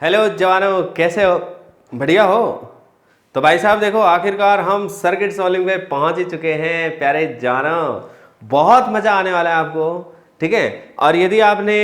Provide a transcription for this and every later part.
Hello जवानों, कैसे हो? बढ़िया हो? तो भाई साहब देखो, आखिरकार हम सर्किट सॉल्विंग पे पहुंच ही चुके हैं प्यारे जवानों। बहुत मजा आने वाला है आपको, ठीक है। और यदि आपने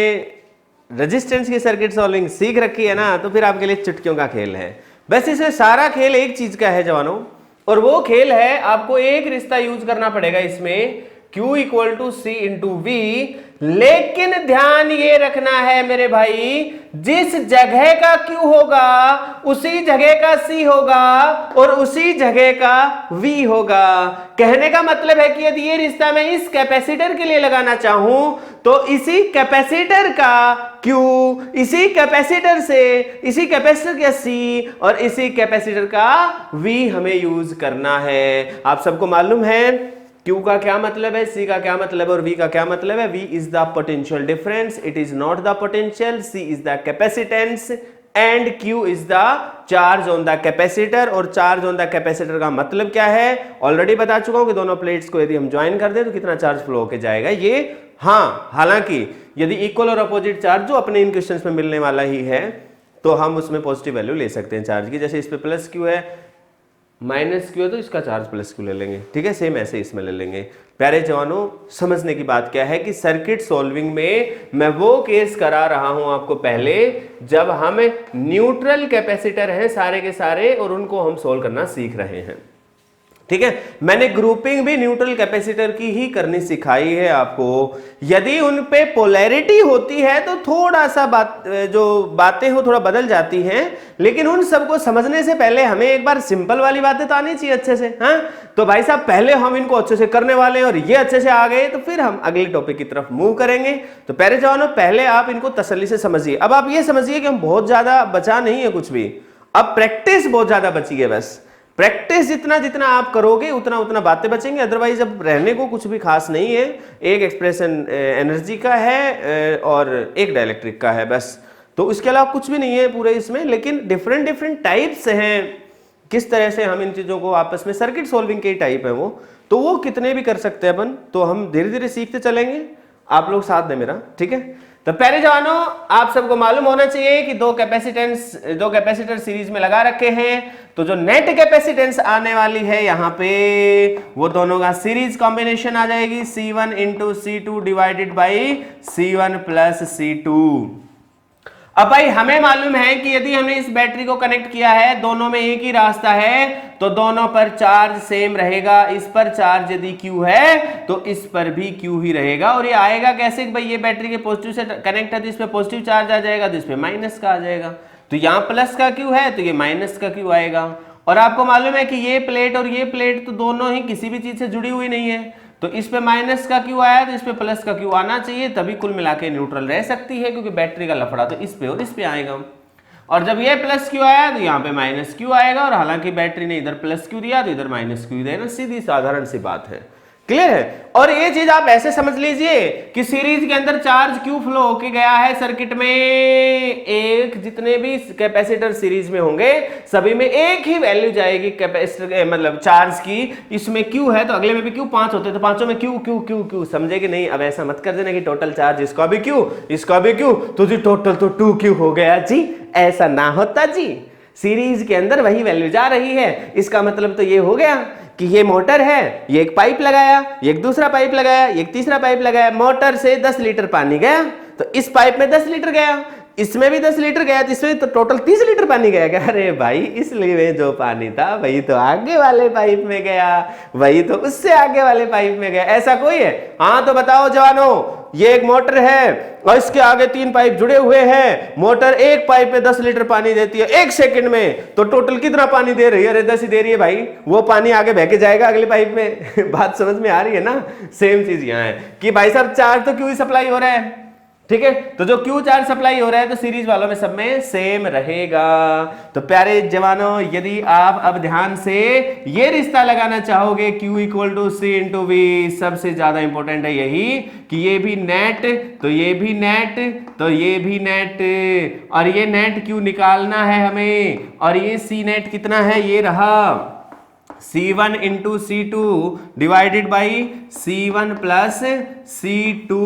रेजिस्टेंस की सर्किट सॉल्विंग सीख रखी है ना, तो फिर आपके लिए चुटकियों का खेल है। बस इसमें सारा खेल एक चीज का है जवानों, और वो खेल है आपको एक रिश्ता यूज करना पड़ेगा इसमें, Q equal to C into V. लेकिन ध्यान ये रखना है मेरे भाई, जिस जगह का Q होगा उसी जगह का C होगा और उसी जगह का V होगा। कहने का मतलब है कि यदि ये रिश्ता मैं इस कैपेसिटर के लिए लगाना चाहूं तो इसी कैपेसिटर का Q, इसी कैपेसिटर से इसी कैपेसिटर का C और इसी कैपेसिटर का V हमें यूज करना है। आप सबको मालूम है Q का क्या मतलब है, C का क्या मतलब है और V का क्या मतलब है। V is the potential difference, it is not the potential. C is the capacitance and Q is the charge on the capacitor. और चार्ज ऑन द कैपेसिटर का मतलब क्या है, ऑलरेडी बता चुका हूं कि दोनों प्लेट्स को यदि हम ज्वाइन कर दें तो कितना चार्ज फ्लो होके जाएगा ये। हाँ, हालांकि यदि इक्वल और अपोजिट चार्ज जो अपने इन क्वेश्चंस में मिलने वाला ही है तो हम उसमें पॉजिटिव वैल्यू ले सकते हैं चार्ज की। जैसे इस पे प्लस Q है, माइनस Q है तो इसका चार्ज प्लस Q ले लेंगे, ठीक है। सेम ऐसे इसमें ले लेंगे। प्यारे जवानों, समझने की बात क्या है कि सर्किट सॉल्विंग में मैं वो केस करा रहा हूं आपको पहले, जब हम न्यूट्रल कैपेसिटर हैं सारे के सारे और उनको हम सोल्व करना सीख रहे हैं, ठीक है। मैंने ग्रुपिंग भी न्यूट्रल कैपेसिटर की ही करनी सिखाई है आपको। यदि उन पे पोलैरिटी होती है तो थोड़ा सा जो बातें हो थोड़ा बदल जाती हैं, लेकिन उन सबको समझने से पहले हमें एक बार सिंपल वाली बातें तो आनी चाहिए अच्छे से। हाँ, तो भाई साहब पहले हम इनको अच्छे से करने वाले हैं और ये अच्छे से आ गए तो फिर हम अगले टॉपिक की तरफ मूव करेंगे। तो प्यारे जवानों, पहले आप इनको तसल्ली से समझिए। अब आप ये समझिए कि हम बहुत ज्यादा बचा नहीं है कुछ भी, अब प्रैक्टिस बहुत ज्यादा बची है। बस प्रैक्टिस जितना जितना आप करोगे उतना उतना बातें बचेंगे, अदरवाइज अब रहने को कुछ भी खास नहीं है। एक एक्सप्रेशन एनर्जी का है और एक डाइलेक्ट्रिक का है बस, तो इसके अलावा कुछ भी नहीं है पूरे इसमें। लेकिन डिफरेंट डिफरेंट टाइप्स हैं, किस तरह से हम इन चीजों को आपस में, सर्किट सॉल्विंग के टाइप है वो, तो वो कितने भी कर सकते हैं अपन। तो हम धीरे धीरे सीखते चलेंगे, आप लोग साथ दें मेरा, ठीक है। तो पहले जवानों, आप सबको मालूम होना चाहिए कि दो कैपेसिटर सीरीज में लगा रखे हैं, तो जो नेट कैपेसिटेंस आने वाली है यहां पे वो दोनों का सीरीज कॉम्बिनेशन आ जाएगी, C1 into C2 divided by C1 plus C2। अब भाई हमें मालूम है कि यदि हमने इस बैटरी को कनेक्ट किया है, दोनों में एक ही रास्ता है, तो दोनों पर चार्ज सेम रहेगा। इस पर चार्ज यदि Q है तो इस पर भी Q ही रहेगा। और ये आएगा कैसे कि भाई ये बैटरी के पॉजिटिव से कनेक्ट है तो इस पे पॉजिटिव चार्ज आ जाएगा, तो इस पे माइनस का आ जाएगा। तो यहाँ प्लस का Q है तो ये माइनस का Q आएगा। और आपको मालूम है कि ये प्लेट और ये प्लेट तो दोनों ही किसी भी चीज से जुड़ी हुई नहीं है, तो इस पे माइनस का Q आया तो इस पे प्लस का Q आना चाहिए, तभी कुल मिला के न्यूट्रल रह सकती है, क्योंकि बैटरी का लफड़ा तो इस पे और इस पे आएगा। और जब ये प्लस Q आया तो यहाँ पे माइनस Q आएगा, और हालांकि बैटरी ने इधर प्लस Q दिया तो इधर माइनस Q देना, सीधी साधारण सी बात है। क्लियर है? और ये चीज आप ऐसे समझ लीजिए कि सीरीज के अंदर चार्ज Q फ्लो होके गया है सर्किट में, एक जितने भी कैपेसिटर सीरीज में होंगे सभी में एक ही वैल्यू जाएगी कैपेसिटर मतलब चार्ज की। इसमें Q है तो अगले में भी Q, 5 होते तो पांचों में Q Q Q Q, समझे कि नहीं? अब ऐसा मत कर देना कि टोटल चार्ज इसका भी Q इसका भी Q तो जी टोटल तो 2Q हो गया जी, ऐसा ना होता जी। सीरीज के अंदर वही वैल्यू जा रही है। इसका मतलब तो ये हो गया कि ये मोटर है, ये एक पाइप लगाया, ये एक दूसरा पाइप लगाया, ये एक तीसरा पाइप लगाया, मोटर से 10 लीटर पानी गया तो इस पाइप में 10 लीटर गया, इसमें भी 10 लीटर गया, तो इसमें तो टोटल 30 लीटर पानी गया क्या? अरे भाई, इसलिए जो पानी था वही तो आगे वाले पाइप में गया, वही तो उससे आगे वाले पाइप में गया। ऐसा कोई है? हाँ, तो बताओ जवानों, ये एक मोटर है और इसके आगे 3 पाइप जुड़े हुए हैं। मोटर एक पाइप में 10 लीटर पानी देती है 1 सेकंड में, तो टोटल कितना पानी दे रही है? अरे 10 ही दे रही है भाई। वो पानी आगे बह के जाएगा अगले पाइप में। बात समझ में आ रही है ना? सेम चीज यहाँ है कि भाई साहब चार्ज तो क्यों ही सप्लाई हो रहा है, ठीक है। तो जो Q चार्ज सप्लाई हो रहा है तो सीरीज वालों में सब में सेम रहेगा। तो प्यारे जवानों, यदि आप अब ध्यान से ये रिश्ता लगाना चाहोगे Q equal to C into V, सबसे ज्यादा इंपॉर्टेंट है यही कि ये भी नेट तो ये भी नेट तो ये भी नेट, और ये नेट Q निकालना है हमें, और ये C नेट कितना है? ये रहा C1 into C2 divided by C1 plus C2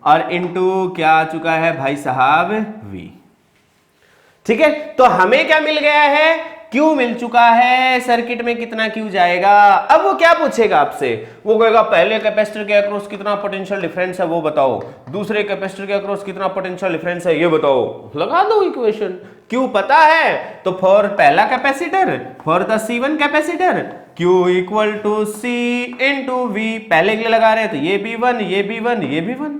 और इंटू क्या आ चुका है भाई साहब? V। ठीक है, तो हमें क्या मिल गया है, Q मिल चुका है, सर्किट में कितना Q जाएगा। अब वो क्या पूछेगा आपसे, वो कहेगा पहले कैपेसिटर के अक्रॉस कितना पोटेंशियल डिफरेंस है वो बताओ, दूसरे कैपेसिटर के अक्रॉस कितना पोटेंशियल डिफरेंस है ये बताओ, लगा दो इक्वेशन। Q पता है तो फॉर पहला capacitor, for the C1 capacitor Q equal to C into V, पहले के लिए लगा रहे हैं तो ये B1 ये B1 ये B1।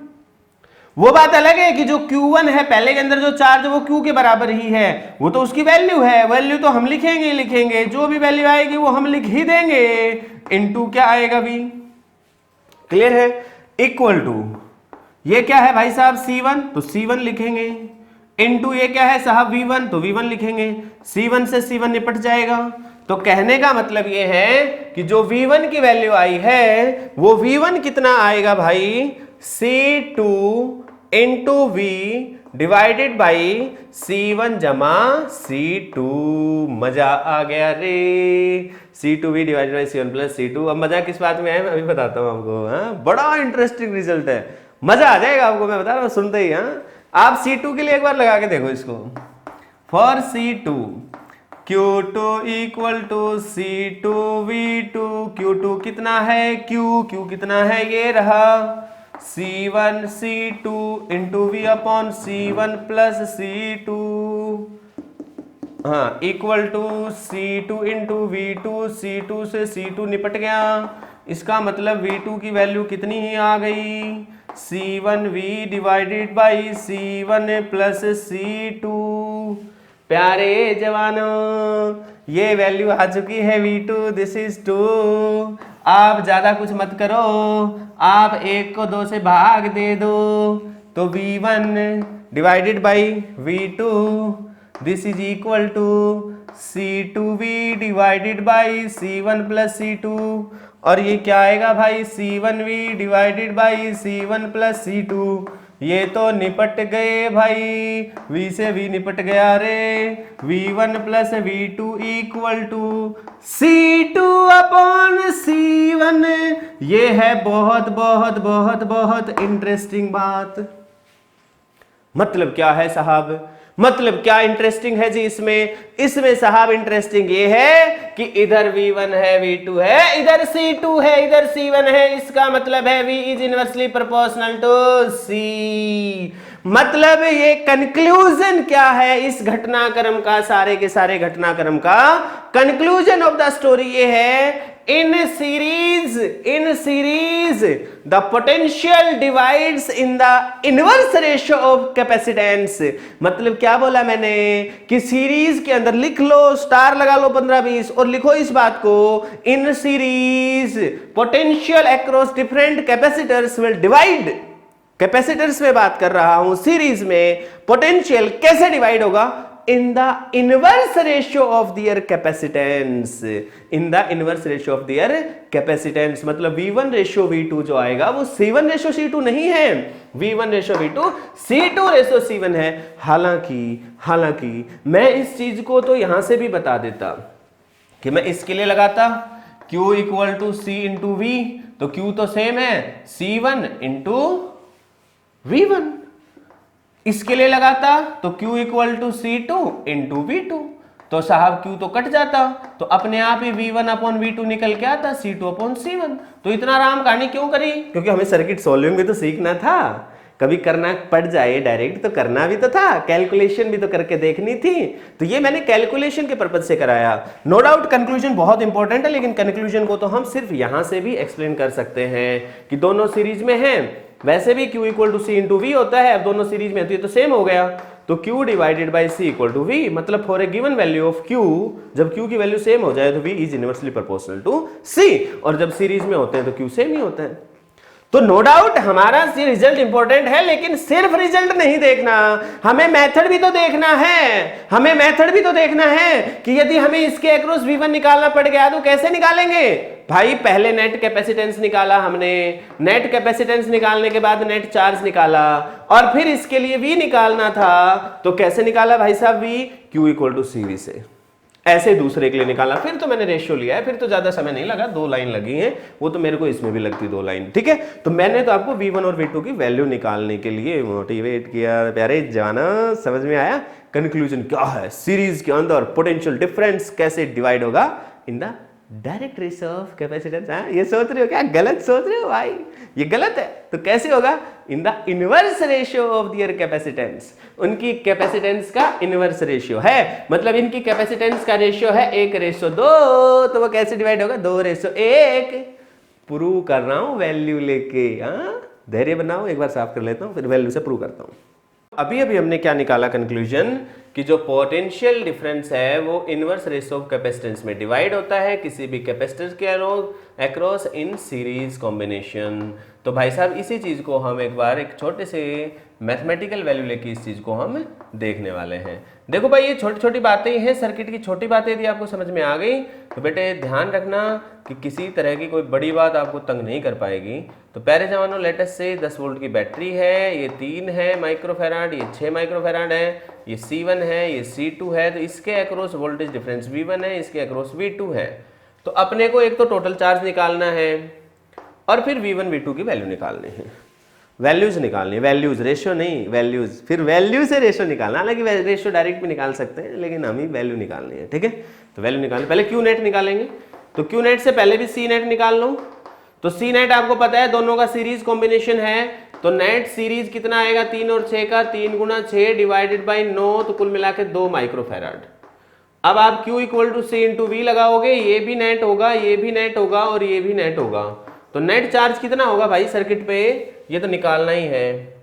वो बात अलग है कि जो Q1 है पहले के अंदर जो चार्ज वो Q के बराबर ही है, वो तो उसकी वैल्यू है, वैल्यू तो हम लिखेंगे ही लिखेंगे, जो भी वैल्यू आएगी वो हम लिख ही देंगे, इनटू क्या आएगा V, क्लियर है, इक्वल टू ये क्या है भाई साहब C1 तो C1 लिखेंगे, इनटू ये क्या है साहब V1 तो V1 लिखेंगे, C1 से C1 निपट जाएगा। तो कहने का मतलब ये है कि जो V1 की वैल्यू आई है वो V1 कितना आएगा भाई, C2 into V divided by C1 जमा C2। मजा आ गया रे, C2V divided by C1 plus C2। अब मजा किस बात में है मैं अभी बताता हूं आपको। हाँ, बड़ा इंटरेस्टिंग रिजल्ट है, मजा आ जाएगा आपको, मैं बता रहा हूं सुनते ही। हाँ, आप C2 के लिए एक बार लगा के देखो इसको, for C2 Q2 equal to C2V2, Q2 कितना है Q कितना है, ये रहा C1 C2 into V upon C1 plus C2, हाँ equal to C2 into V2, C2 से C2 निपट गया, इसका मतलब V2 की वैल्यू कितनी ही आ गई, C1V divided by C1 plus C2। प्यारे जवानों ये वैल्यू आ चुकी है V2, दिस इज 2। आप ज्यादा कुछ मत करो, आप 1 को 2 से भाग दे दो तो V1 divided by V2 this is equal to C2V divided by C1 plus C2, और ये क्या आएगा भाई C1V divided by C1 plus C2। ये तो निपट गए भाई, V से V निपट गया रे, V1 plus V2 equal to C2 upon C1। ये है बहुत बहुत बहुत बहुत इंटरेस्टिंग बात। मतलब क्या है साहब, मतलब क्या इंटरेस्टिंग है जी इसमें साहब इंटरेस्टिंग ये है कि इधर V1 है V2 है, इधर C2 है इधर C1 है, इसका मतलब है V is inversely proportional to C। मतलब ये कंक्लूजन क्या है इस घटनाक्रम का, सारे के सारे घटनाक्रम का कंक्लूजन ऑफ द स्टोरी ये है, in series the potential divides in the inverse ratio of capacitance। मतलब क्या बोला मैंने कि सीरीज के अंदर लिख लो, स्टार लगा लो 15-20 और लिखो इस बात को, in series potential across different capacitors will divide. Capacitors में बात कर रहा हूं, सीरीज में पोटेंशियल कैसे डिवाइड होगा, in the inverse ratio of their capacitance, in the inverse ratio of their capacitance। मतलब V1 रेशियो V2 जो आएगा वो C1 रेशियो C2 नहीं है, V1 ratio V2 C2 ratio C1 है। हालांकि मैं इस चीज को तो यहां से भी बता देता कि मैं इसके लिए लगाता Q equal to C into V, तो Q तो सेम है C1 इंटू V1। इसके लिए लगाता तो Q equal to C2 into V2, तो साहब Q तो कट जाता, तो अपने आप ही V1 अपॉन V2 निकल के आता C2 अपॉन C1। तो इतना आराम कहानी क्यों करी, क्योंकि हमें सर्किट सॉल्विंग भी तो सीखना था, कभी करना पड़ जाए डायरेक्ट तो करना भी तो था, कैलकुलेशन भी तो करके देखनी थी, तो ये मैंने कैलकुलेशन के पर्पज से कराया। नो डाउट कंक्लूजन बहुत इंपॉर्टेंट है, लेकिन कंक्लूजन को तो हम सिर्फ यहां से भी एक्सप्लेन कर सकते हैं कि दोनों सीरीज में हैं, वैसे भी Q equal to C into V होता है, अब दोनों सीरीज में होती है तो सेम हो गया, तो Q divided by C equal to V। मतलब for a given value of Q, जब Q की वैल्यू सेम हो जाए तो V is inversely proportional to C, और जब सीरीज में होते हैं तो Q सेम ही होता है। तो नो डाउट हमारा रिजल्ट इंपॉर्टेंट है, लेकिन सिर्फ रिजल्ट नहीं देखना, हमें मेथड भी तो देखना है, कि यदि हमें इसके अक्रॉस V1 निकालना पड़ गया तो कैसे निकालेंगे भाई। पहले नेट कैपेसिटेंस निकाला हमने, नेट कैपेसिटेंस निकालने के बाद नेट चार्ज निकाला, और फिर इसके लिए V निकालना था, तो कैसे निकाला भाई साहब V, Q equal to CV से। ऐसे दूसरे के लिए निकालना। फिर तो मैंने रेशियो लिया है, फिर तो ज्यादा समय नहीं लगा, 2 लाइन लगी हैं, वो तो मेरे को इसमें भी लगती 2 लाइन, ठीक है। तो मैंने तो आपको V1 और V2 की वैल्यू निकालने के लिए मोटिवेट किया। प्यारे जाना, समझ में आया? कंक्लूजन क्या है? सीरीज के अंदर पोटेंशियल डिफरेंस कैसे डिवाइड होगा in the direct ratio of capacitance. ये सोच रहे हो क्या? गलत सोच रहे हो भाई, ये गलत है। तो कैसे होगा? In the inverse ratio of their capacitance. उनकी कैपेसिटेंस का इनवर्स रेशियो है, मतलब इनकी कैपेसिटेंस का रेशियो है 1:2, तो वो कैसे डिवाइड होगा? 2:1। प्रूव कर रहा हूं वैल्यू लेके। धैर्य बनाओ, एक बार साफ कर लेता हूं, फिर वैल्यू से प्रूव करता हूं। अभी हमने क्या निकाला कंक्लूजन, कि जो पोटेंशियल डिफरेंस है वो इनवर्स रेशियो ऑफ कैपेसिटेंस में डिवाइड होता है किसी भी कैपेसिटर के अक्रॉस इन सीरीज कॉम्बिनेशन। तो भाई साहब इसी चीज को हम एक बार एक छोटे से मैथमेटिकल वैल्यू लेके इस चीज को हम देखने वाले हैं। देखो भाई, ये छोटी छोटी बातें ही हैं, सर्किट की छोटी बातें यदि आपको समझ में आ गई तो बेटे ध्यान रखना कि किसी तरह की कोई बड़ी बात आपको तंग नहीं कर पाएगी। तो प्यारे जवानों, लेटेस्ट से 10 वोल्ट की बैटरी है, ये 3 है माइक्रोफेराड, ये 6 माइक्रोफेराड है, ये C1 है, ये C2 है। तो इसके अक्रॉस वोल्टेज डिफरेंस V1 है, इसके अक्रॉस V2 है। तो अपने को एक तो टोटल चार्ज निकालना है और फिर V1 V2 की वैल्यू निकालनी है, वैल्यूज निकालनी है, वैल्यूज, रेशियो नहीं, वैल्यूज। फिर वैल्यू से रेशियो निकालना, हालांकि रेशियो डायरेक्ट भी निकाल सकते हैं, लेकिन हमें वैल्यू निकालनी है, ठीक है। तो वैल्यू निकालनी, पहले क्यू नेट निकालेंगे। तो क्यू नेट से पहले भी सी नेट निकाल लो। तो सी नेट आपको पता है दोनों का सीरीज कॉम्बिनेशन है, तो नेट सीरीज कितना आएगा? 3 और 6 का, 3 गुना 6 डिवाइडेड बाई 9, तो कुल मिला के 2 माइक्रोफेराड। अब आप Q equal to C into V लगाओगे, ये भी नेट होगा, ये भी नेट होगा और ये भी नेट होगा। तो नेट चार्ज कितना होगा भाई सर्किट पे? ये तो निकालना ही है।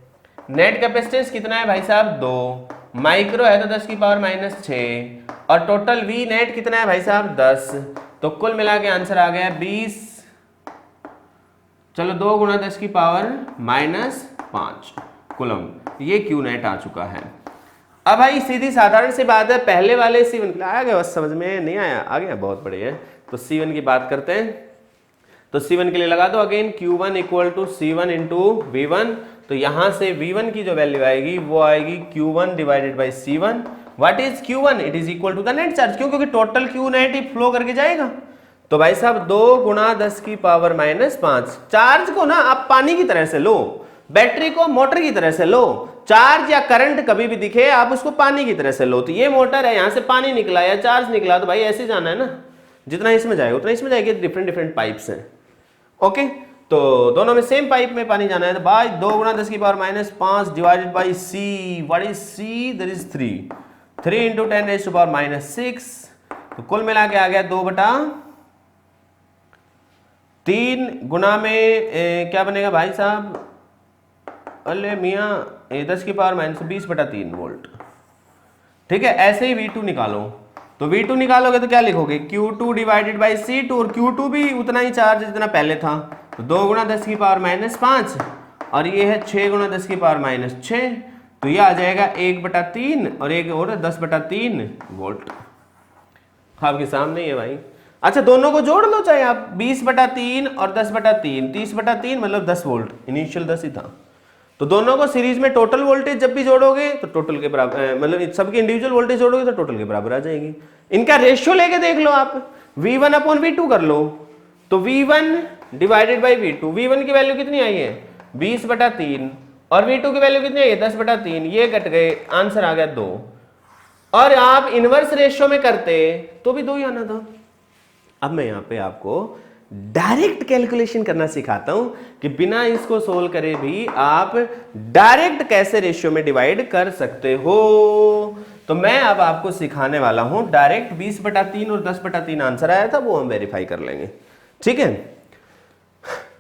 नेट कैपेसिटेंस कितना है भाई साहब? 2 माइक्रो है तो 10 की पावर -6, और टोटल V नेट कितना है भाई साहब? 10। तो कुल मिला के आंसर आ गया 20। चलो 2 गुना 10 की पावर -5 कूलम, ये क्यू नेट आ चुका है। अब भाई सीधी साधारण सी बात है, पहले वाले C1 आ गया, बस समझ में नहीं आया? आ गया, बहुत बढ़िया। तो C1 की बात करते हैं। तो C1 के लिए लगा दो again Q1 equal to C1 into V1। तो यहां से V1 की जो वैल्यू आएगी वो आएगी Q1 divided by C1। What is Q1? It is equal to the net charge. क्यों? क्योंकि टोटल Q नेट ही फ्लो करके जाएगा। तो भाई साहब 2 गुना 10 की पावर -5। चार्ज को ना आप पानी की तरह से लो, बैटरी को मोटर की तरह से लो। चार्ज या करंट कभी भी दिखे आप उसको पानी की तरह से लो। तो ये मोटर है, यहां से पानी निकला या चार्ज निकला, तो भाई ऐसे जाना है ना, जितना इसमें जाएगा उतना इसमें जाएगी। डिफरेंट डिफरेंट पाइप्स हैं, ओके। तो दोनों में सेम पाइप में पानी जाना है। तो भाई 2 गुना 10 की power -5 divided by C। What is C? That is 3। 3 into 10 raise to power -6। तो कुल मिला के आ गया 2/3 गुना में क्या बनेगा भाई साहब? अरे मियाँ 10 की पावर -20/3 वोल्ट, ठीक है। ऐसे ही V2 निकालो। तो V2 निकालोगे तो क्या लिखोगे? Q2 डिवाइडेड बाई C2, और Q2 भी उतना ही चार्ज जितना पहले था। तो 2 गुना 10 की पावर -5 और ये है 6 गुना 10 की पावर -6। तो ये आ जाएगा 1/3 और एक और 10/3 वोल्ट आपके सामने ही है भाई। अच्छा, दोनों को जोड़ लो, चाहे आप 20/3 और 10/3, 30/3 मतलब 10 वोल्ट, इनिशियल 10 ही था। तो दोनों को सीरीज में टोटल वोल्टेज जब भी जोड़ोगे तो टोटल के बराबर, मतलब सबकी इंडिविजुअल वोल्टेज जोड़ोगे तो टोटल के बराबर आ जाएगी। इनका रेशियो लेके देख लो आप, V1 अपॉन V2 कर लो। तो V1 divided by V2, V1 की वैल्यू कितनी आई है? 20/3 और V2 की वैल्यू कितनी आई है? 10/3। ये कट गए, आंसर आ गया 2। और आप इनवर्स रेशियो में करते तो भी 2 ही आना था। अब मैं यहां पे आपको डायरेक्ट कैलकुलेशन करना सिखाता हूं कि बिना इसको सोल्व करे भी आप डायरेक्ट कैसे रेशियो में डिवाइड कर सकते हो। तो मैं अब आपको सिखाने वाला हूं डायरेक्ट। 20/3 और 10/3 आंसर आया था, वो हम वेरीफाई कर लेंगे, ठीक है।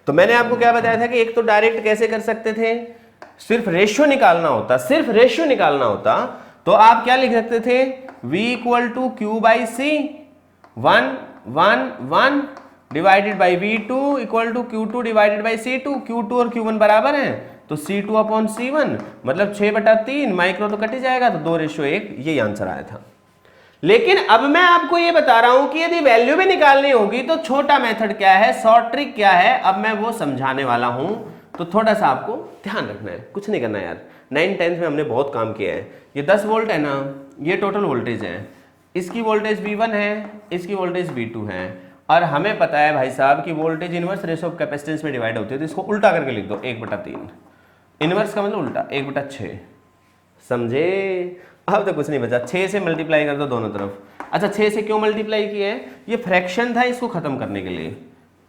तो मैंने आपको क्या बताया था कि एक तो डायरेक्ट कैसे कर सकते थे, सिर्फ रेशियो निकालना होता, सिर्फ रेशियो निकालना होता तो आप क्या लिख सकते थे? V equal to Q/C 1 1 1 divided by V2 equal to Q2 divided by C2। Q2 और Q1 बराबर हैं तो C2 अपॉन C1 मतलब 6/3, माइक्रो तो कट ही जाएगा, तो 2:1, यही आंसर आया था। लेकिन अब मैं आपको ये बता रहा हूं कि यदि वैल्यू भी निकालनी होगी तो छोटा मेथड क्या है, शॉर्ट ट्रिक क्या है, अब मैं वो समझाने वाला हूं। तो थोड़ा सा आपको ध्यान रखना है, कुछ नहीं करना यार। 9th 10th में हमने बहुत काम किया है। ये 10 वोल्ट है ना, ये टोटल वोल्टेज है। इसकी वोल्टेज V1 है, इसकी वोल्टेज V2 है, और हमें पता है भाई साहब कि voltage inverse ratio of capacitance में डिवाइड होती है, तो इसको उल्टा करके लिख दो 1/3। इनवर्स का मतलब उल्टा 1/6, समझे? अब तो कुछ नहीं बचा, 6 से मल्टीप्लाई कर दो दोनों तरफ। अच्छा 6 से क्यों मल्टीप्लाई किया है? ये फ्रैक्शन था, इसको खत्म करने के लिए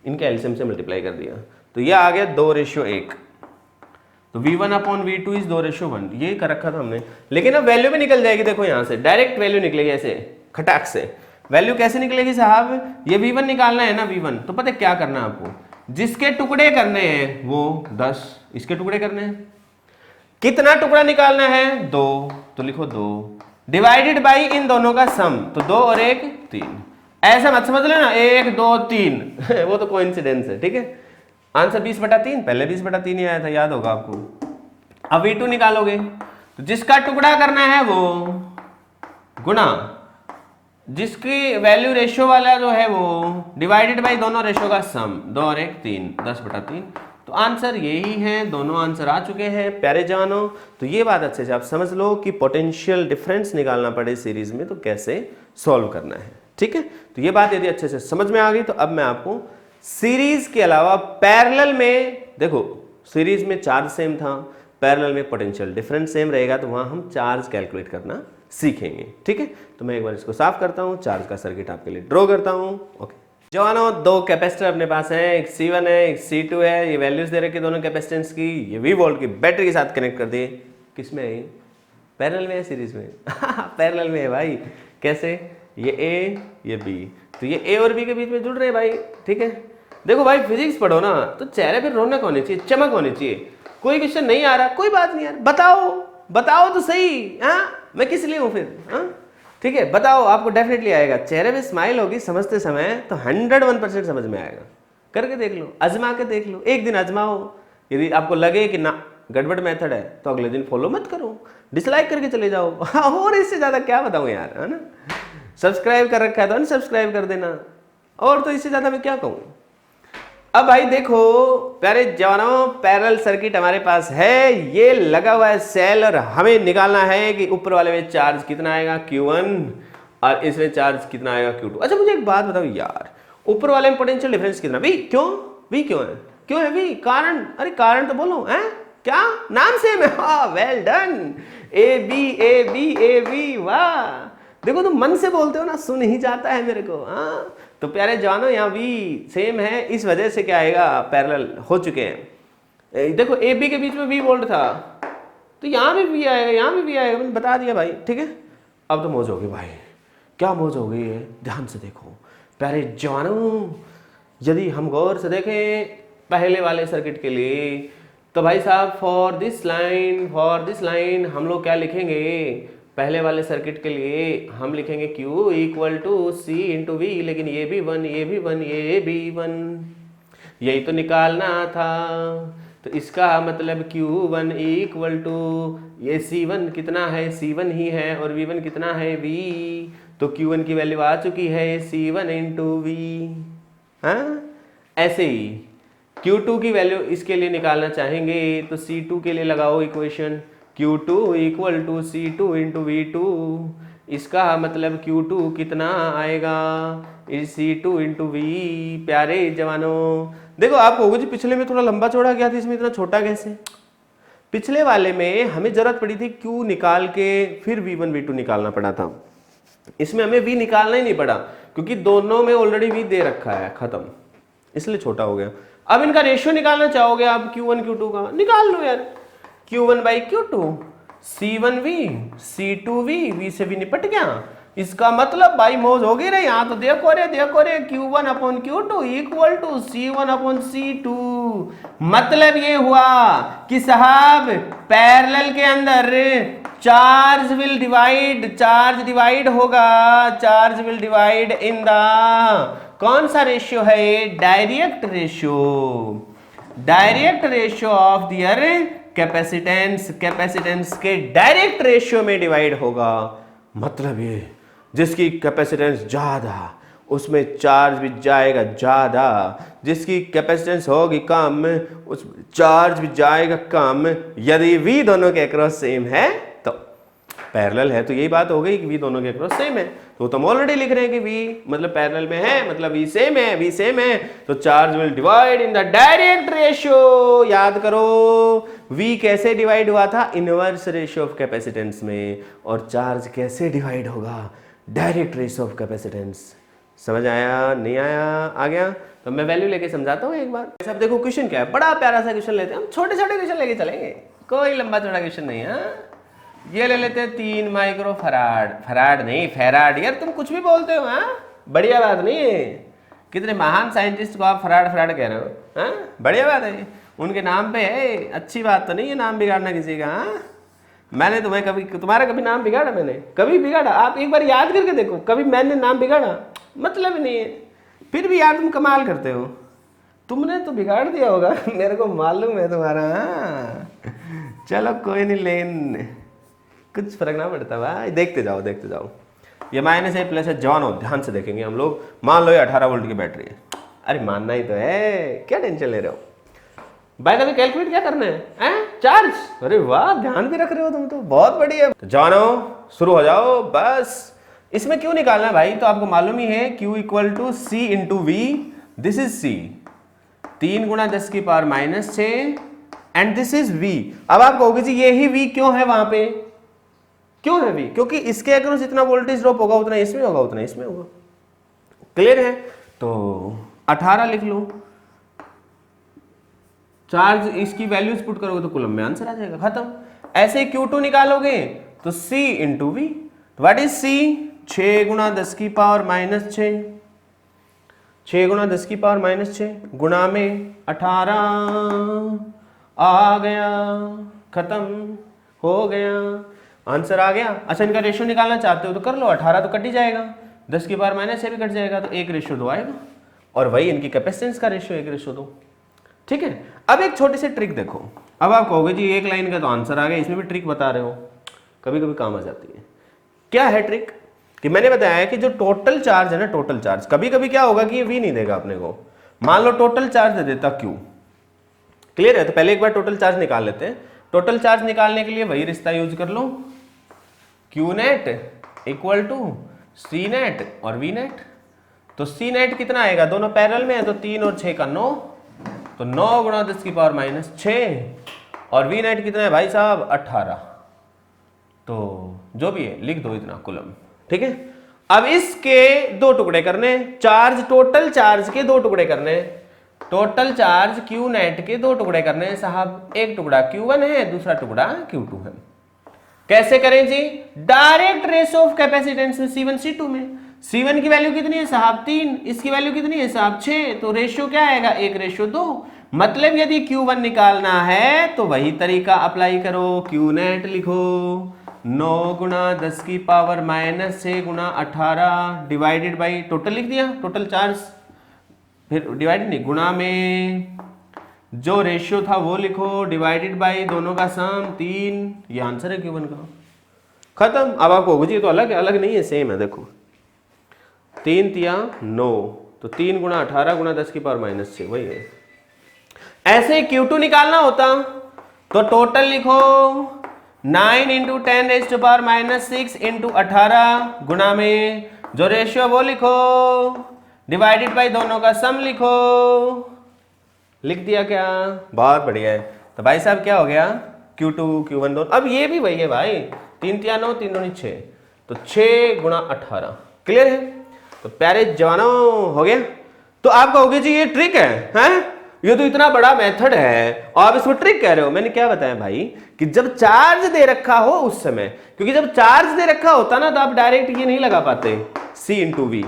इनके एलसीएम से मल्टीप्लाई कर दिया, तो ये आ गया 2:1। तो V1/V2 इज 2:1, ये कर रखा था हमने, लेकिन अब वैल्यू भी निकल जाएगी। देखो यहाँ से डायरेक्ट वैल्यू निकलेगी, ऐसे खटाक से। वैल्यू कैसे निकलेगी साहब? ये V1 निकालना है ना, V1, तो पता है क्या करना है आपको? जिसके टुकड़े करने हैं वो 10, इसके टुकड़े करने हैं। कितना टुकड़ा निकालना है? 2, तो लिखो 2 डिवाइडेड बाई इन दोनों का सम, तो 2 और 1 3। ऐसा मत समझ लेना 1 2 3 वो तो कोइंसिडेंस है, ठीक है। आंसर 20/3, पहले 20/3 ही आया था, याद होगा आपको। अब V2 निकालोगे, तो जिसका टुकड़ा करना है वो गुणा जिसकी वैल्यू रेशियो वाला जो है वो डिवाइडेड बाई दोनों रेशियो का सम, 2 और 1 3, 10/3। तो आंसर यही है, दोनों आंसर आ चुके हैं प्यारे जानो। तो ये बात अच्छे से आप समझ लो कि पोटेंशियल डिफरेंस निकालना पड़े सीरीज में तो कैसे सॉल्व करना है, ठीक है। तो ये बात यदि अच्छे से समझ में आ गई तो अब मैं आपको सीरीज के अलावा पैरेलल में, देखो सीरीज में चार्ज सेम था, पैरेलल में पोटेंशियल डिफरेंस सेम रहेगा, तो वहां हम चार्ज कैलकुलेट करना सीखेंगे, ठीक है। तो मैं एक बार इसको साफ करता हूं, चार्ज का सर्किट आपके लिए ड्रॉ करता हूं। ओके जवानों, 2 कैपेसिटर अपने पास हैं, एक C1 है एक C2 है, ये वैल्यूज दे रखी दोनों कैपेसिटेंस की, ये V वोल्ट की बैटरी के साथ कनेक्ट कर दिए। किस में है ये? पैरेलल में है, सीरीज में? पैरेलल में है भाई। कैसे? ये A ये B, तो ये A और B के बीच में जुड़ रहे हैं भाई, ठीक है। देखो भाई फिजिक्स पढ़ो ना तो चेहरे पे रौनक होनी चाहिए, चमक होनी चाहिए। कोई क्वेश्चन नहीं आ रहा, कोई बात नहीं यार, बताओ तो सही, हाँ मैं किस लिए हूँ फिर, हाँ ठीक है, बताओ, आपको डेफिनेटली आएगा। चेहरे पे स्माइल होगी समझते समय तो 101% समझ में आएगा। करके देख लो, आजमा के देख लो, एक दिन आजमाओ। यदि आपको लगे कि ना गड़बड़ मेथड है तो अगले दिन फॉलो मत करो, डिसलाइक करके चले जाओ। और इससे ज्यादा क्या बताऊं यार, है ना। सब्सक्राइब कर रखा है तो अनसब्सक्राइब कर देना, और तो इससे ज्यादा मैं क्या कहूँ। अब भाई देखो प्यारे जवानों, पैरेलल सर्किट हमारे पास है, ये लगा हुआ है सेल, और हमें निकालना है कि ऊपर वाले में चार्ज कितना आएगा Q1 और इसमें चार्ज कितना आएगा Q2। अच्छा मुझे एक बात बताओ यार, ऊपर वाले में पोटेंशियल डिफरेंस कितना? V क्यों है? क्यों है V? कारण, अरे कारण तो बोलो, है क्या? नाम सेम है, हाँ वेल डन, AB, वाह। देखो तुम मन से बोलते हो ना, सुन ही जाता है मेरे को, हाँ। तो प्यारे जानो यहाँ भी सेम है, इस वजह से क्या आएगा, पैरेलल हो चुके हैं। देखो ए बी के बीच में V वोल्ट था, तो यहाँ भी V आएगा, यहाँ भी V आएगा, मैंने बता दिया भाई, ठीक है। अब तो मौज हो गई भाई, क्या मौज हो गई है, ध्यान से देखो प्यारे जवानों। यदि हम गौर से देखें पहले वाले सर्किट के लिए, तो भाई साहब फॉर दिस लाइन हम लोग क्या लिखेंगे? पहले वाले सर्किट के लिए हम लिखेंगे Q = C × V, लेकिन ये भी 1, यही तो निकालना था। तो इसका मतलब Q1 = ये C1 कितना है? C1 ही है, और V1 कितना है? V। तो Q1 की वैल्यू आ चुकी है C1 × V। हाँ ऐसे ही Q2 की वैल्यू इसके लिए निकालना चाहेंगे तो C2 के लिए लगाओ इक्वेशन, Q2 = C2 × V2। इसका मतलब Q2 कितना आएगा? C2 × V। प्यारे जवानों देखो, आपको होगा जी पिछले में थोड़ा लंबा चौड़ा गया था, इसमें इतना छोटा कैसे? पिछले वाले में हमें जरूरत पड़ी थी Q निकाल के फिर V1 V2 निकालना पड़ा था, इसमें हमें V निकालना ही नहीं पड़ा क्योंकि दोनों में ऑलरेडी V दे रखा है, खत्म, इसलिए छोटा हो गया। अब इनका रेशियो निकालना चाहोगे आप Q1 Q2 का, निकाल लो यार। Q1/Q2, C1V C2V, V से भी निपट गया। इसका मतलब भाई मौज हो गई रे, यहाँ तो देखो रे Q1/Q2 = C1/C2। मतलब ये हुआ कि साहब पैरेलल के अंदर चार्ज विल डिवाइड होगा, charge will divide in the कौन सा रेशियो है? Direct ratio of their capacitance के डायरेक्ट रेशियो में डिवाइड होगा। मतलब ये जिसकी कैपेसिटेंस ज्यादा उसमें चार्ज भी जाएगा ज्यादा, जिसकी कैपेसिटेंस होगी कम उस चार्ज भी जाएगा कम, यदि V दोनों के अक्रॉस सेम है तो। पैरेलल है तो यही बात हो गई कि v दोनों के अक्रॉस सेम है, तो हम ऑलरेडी लिख रहे हैं कि v मतलब पैरेलल में है, मतलब v सेम है, तो charge will divide in the direct ratio. याद करो v कैसे डिवाइड हुआ था, इनवर्स रेशियो ऑफ कैपेसिटेंस में, और चार्ज कैसे डिवाइड होगा, डायरेक्ट रेशियो ऑफ कैपेसिटेंस। समझ आया नहीं आया, आ गया? तो मैं वैल्यू लेके समझाता हूँ एक बार। सब देखो क्वेश्चन क्या है, बड़ा प्यारा सा क्वेश्चन लेते हैं हम, छोटे छोटे क्वेश्चन लेके चलेंगे, कोई लंबा चौड़ा क्वेश्चन नहीं है। ये ले लेते हैं 3 माइक्रो फराड, फराड नहीं फैराड, यार तुम कुछ भी बोलते हो, हाँ बढ़िया बात नहीं है। कितने महान साइंटिस्ट को आप फराड फराड कह रहे हो, हाँ बढ़िया बात है, उनके नाम पे है, अच्छी बात तो नहीं है नाम बिगाड़ना किसी का। हाँ मैंने तुम्हें कभी, तुम्हारा कभी नाम बिगाड़ा, मैंने कभी बिगाड़ा? आप एक बार याद करके देखो, कभी मैंने नाम बिगाड़ा? मतलब नहीं है, फिर भी यार तुम कमाल करते हो, तुमने तो बिगाड़ दिया होगा मेरे को मालूम है तुम्हारा। चलो कोई नहीं, लेन कुछ फर्क ना पड़ता भाई, देखते जाओ देखते जाओ। ये माइनस है प्लस है, जवान हो ध्यान से देखेंगे हम लोग। मान लो ये 18 वोल्ट की बैटरी है, अरे मानना ही तो है, क्या टेंशन ले रहे हो? बाय द वे कैलकुलेट क्या करना है? चार्ज। अरे वाह ध्यान भी रख रहे हो तुम तो, बहुत बढ़िया। तो जानो शुरू हो जाओ बस। इसमें क्यों निकालना है भाई, तो आपको मालूम ही है Q equal to C into V, this is C, 3 गुणा 10 की पावर -6 एंड दिस इज V। अब आप कहोगे जी ये ही V क्यों है वहां पे, क्यों है V? क्योंकि इसके अक्रॉस जितना वोल्टेज ड्रॉप होगा उतना इसमें होगा, उतना इसमें होगा। क्लियर है? तो 18 लिख लो, चार्ज इसकी वैल्यूज पुट करोगे तो कूलम में आंसर आ जाएगा, खत्म। ऐसे Q2 निकालोगे तो C into V, what is C? 6 गुणा 10 की पावर -6, 6 गुणा 10 की पावर -6 गुणा में 18 आ गया, खत्म हो गया, आंसर आ गया। अच्छा इनका रेशियो निकालना चाहते हो तो कर लो, 18 तो कट ही जाएगा, 10 की पावर -6 भी कट जाएगा, तो 1:2 आएगा, और वही इनकी कैपेसिटेंस का रेशियो 1:2। ठीक है, अब एक छोटी सी ट्रिक देखो। अब आप कहोगे जी एक लाइन का तो आंसर आ गया, इसमें भी ट्रिक बता रहे हो, कभी कभी काम आ जाती है। क्या है ट्रिक? कि मैंने बताया है कि जो टोटल चार्ज है ना, टोटल चार्ज, कभी कभी क्या होगा कि ये V नहीं देगा अपने को, मान लो टोटल चार्ज दे देता Q। क्लियर है? तो पहले एक बार टोटल चार्ज निकाल लेते हैं। टोटल चार्ज निकालने के लिए वही रिश्ता यूज कर लो, Q net equal to C net और V नेट। तो C नेट कितना आएगा, दोनों पैरेलल में है तो 3 और 6 का 9, तो 9 गुणा 10 की पावर -6, और V नेट कितना है भाई साहब 18, तो जो भी है लिख दो इतना कूलम। ठीक है, अब इसके 2 टुकड़े करने, चार्ज टोटल चार्ज के 2 टुकड़े करने, टोटल चार्ज Q नेट के 2 टुकड़े करने साहब, एक टुकड़ा Q1 है, दूसरा टुकड़ा Q2 है। कैसे करें जी? डायरेक्ट रेशियो ऑफ कैपेसिटेंस में C1 C2 में, C1 की वैल्यू कितनी है साहब 3, इसकी वैल्यू कितनी है साहब 6, तो रेशियो क्या आएगा 1:2। मतलब यदि Q1 निकालना है तो वही तरीका अप्लाई करो, Q नेट लिखो 9 गुणा 10 की पावर -6 गुणा 18 डिवाइडेड बाई, टोटल लिख दिया, टोटल चार्ज, फिर डिवाइडेड नहीं, गुणा में जो रेशियो था वो लिखो, डिवाइडेड बाई दोनों का सम 3, ये आंसर है Q1 का, खत्म। अब आपको होगी तो अलग है, अलग नहीं है, सेम है। देखो 3 तिया 9, तो 3 गुणा 18 गुणा 10 की पावर -6, वही है। ऐसे Q2 निकालना होता तो टोटल लिखो 9 इंटू 10⁻⁻6 इंटू 18 गुणा में जो रेशियो वो लिखो, डिवाइडेड बाई दोनों का सम लिखो, लिख दिया क्या? बहुत बढ़िया है। तो भाई साहब क्या हो गया, Q2 Q1 दोनों, अब ये भी वही है भाई, 3 तिया 9, 3 दूनी 6, तो 6 गुणा 18। क्लियर है? तो प्यारे जवानों हो गया। तो आप कहोगे जी ये ट्रिक है, हैं? ये तो इतना बड़ा मेथड है और आप इसको ट्रिक कह रहे हो। मैंने क्या बताया भाई कि जब चार्ज दे रखा हो उस समय, क्योंकि जब चार्ज दे रखा होता ना तो आप डायरेक्ट ये नहीं लगा पाते C इंटू वी,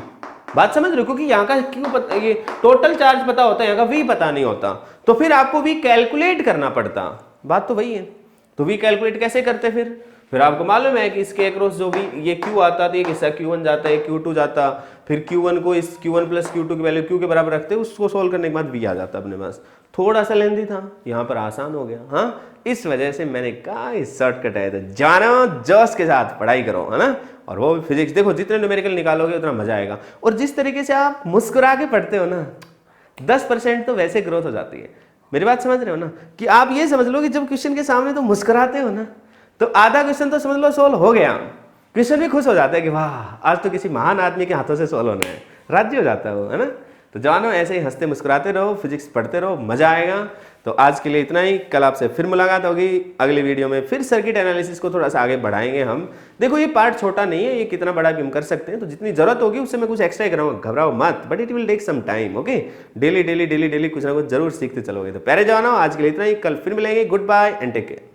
बात समझ रहे हो? क्योंकि यहाँ का क्यों पता, ये टोटल चार्ज पता होता है, यहाँ का V पता नहीं होता, तो फिर आपको V कैलकुलेट करना पड़ता। बात तो वही है। तो V कैलकुलेट कैसे करते फिर आपको मालूम है कि इसके अक्रॉस जो भी ये Q आता तो एक हिस्सा Q1 जाता है, Q2 जाता, फिर Q1 को इस Q1 प्लस Q2 की वैल्यू Q के बराबर रखते, उसको सोल्व करने के बाद V आ जाता अपने पास। थोड़ा सा लेंदी था, यहाँ पर आसान हो गया। हाँ, इस वजह से मैंने कहा शॉर्टकट है, तो जानो जोश के साथ पढ़ाई करो, है ना। और वो भी फिजिक्स, देखो जितने न्यूमेरिकल निकालोगे उतना मजा आएगा। और जिस तरीके से आप मुस्कुरा के पढ़ते हो ना, 10% तो वैसे ग्रोथ हो जाती है। मेरी बात समझ रहे हो ना, कि आप ये समझ लो कि जब क्वेश्चन के सामने तो मुस्कुराते हो ना, तो आधा क्वेश्चन तो समझ लो सोल्व हो गया। क्वेश्चन भी खुश हो जाता है कि वाह आज तो किसी महान आदमी के हाथों से सोल्व होना है, राजी हो जाता है वो, है ना। तो जानो ऐसे ही हंसते मुस्कुराते रहो, फिजिक्स पढ़ते रहो, मजा आएगा। तो आज के लिए इतना ही, कल आपसे फिर मुलाकात होगी अगली वीडियो में, फिर सर्किट एनालिसिस को थोड़ा सा आगे बढ़ाएंगे हम। देखो ये पार्ट छोटा नहीं है, ये कितना बड़ा भी हम कर सकते हैं, तो जितनी जरूरत होगी उससे मैं कुछ एक्स्ट्रा कराऊंगा, घबराओ मत, but it will take some time. Okay, daily daily daily daily कुछ ना कुछ जरूर सीखते चलोगे। तो प्यारे जवानों आज के लिए इतना ही, कल फिर मिलेंगे। Goodbye and take care.